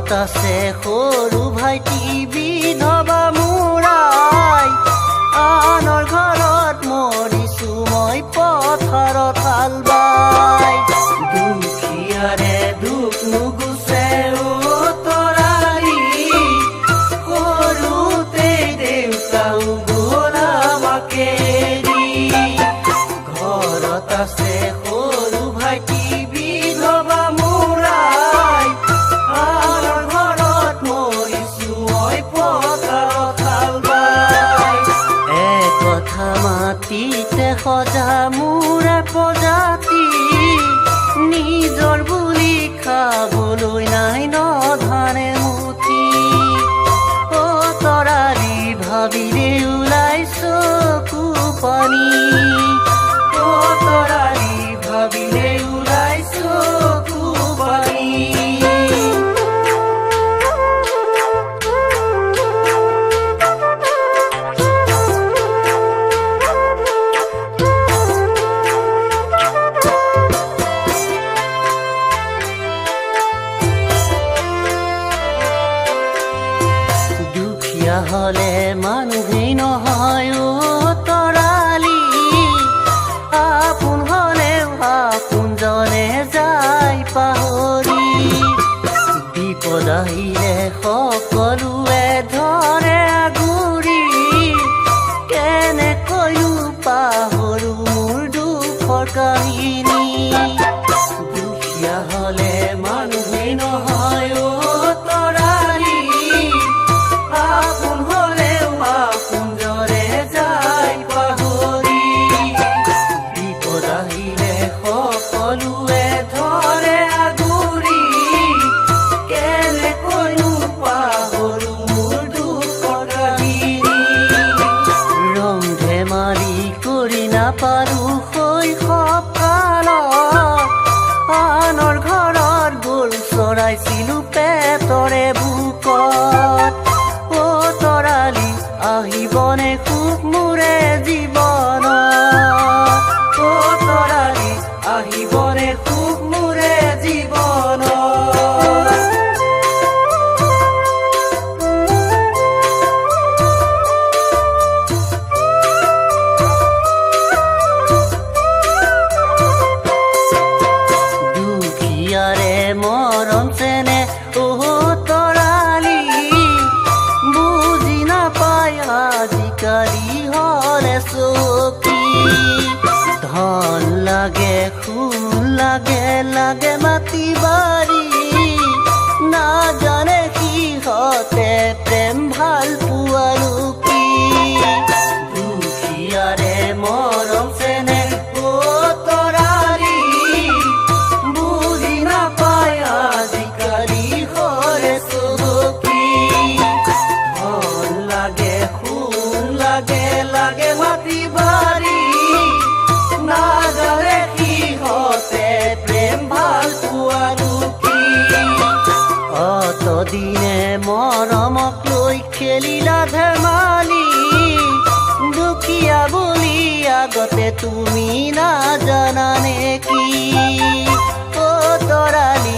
ঘৰত আছে সৰু ভাইটি বিধৱা মূৰাই, আনৰ ঘৰত মৰিছো মই পথাৰত হাল বাই। দুখীয়াৰে দুখ নুগুচে তৰালি, সৰুতে দেউতাও গ'ল আমাকে এৰি। ঘৰত আছে সৰু ভাইটি বিধৱা মূৰাই, আনৰ ঘৰত মৰিছো মই পথাৰত হাল বাই। একথা মাটিতে সজা মোৰে প্ৰজাতি, নিজৰ বুলি খাবলৈ নাই নধানে মুঠি। তৰালি ভাবিলে ওলাই চকু পানী, তৰালি ভাবিলে ওলাই চকু পানী। দুখীয়া হলে মানুহেই নহয় তৰালি, আপোন হলেও আপোনজনে যায় পাহৰি। বিপদ আহিলে সকলোৱে ধৰে আগুৰি, কেনেকৈনো পাহৰো মোৰ দুখৰ কাহিনী। দুখীয়া হলে মানুহেই নহয় তৰালি, আপোন হলেও আপোনজনে যায় পাহৰি। বিপদ আহিলে সকলোৱে ধৰে আগুৰি, কেনেকৈনো পাহৰো মোৰ দুখৰ কাহিনী। ৰং ধেমালি কৰি নাপালো শৈশৱ কালত, আনৰ ঘৰত গ'ল চৰাইছিলো পেটৰে বুকত। তৰালি আহিবনে সুখ মোৰে জীৱনত, তৰালি আহিবনে সুখ মোৰে জীৱনত। দুখীয়াৰে মৰম চেনে তৰালি, বুজি নাপায় আজিকালি হলে চকী। ধন লাগে ফুল লাগে লাগে মাটি বাৰী, নাজানে সিহঁতে প্ৰেম ভাল পোৱালো কি। দুখীয়াৰে মৰম চেনে তৰালি, বুজি নাপায় আজিকালি হলে চকী। ধন লাগে ফুল লাগে লাগে মাটি বাৰী, নাজানে সিহঁতে প্ৰেম ভাল পোৱালো কি। অতদিনে মৰমক লৈ খেলিলা ধেমালি, দুখীয়া বুলি আগতে তুমি নাজানা নেকি। তৰালি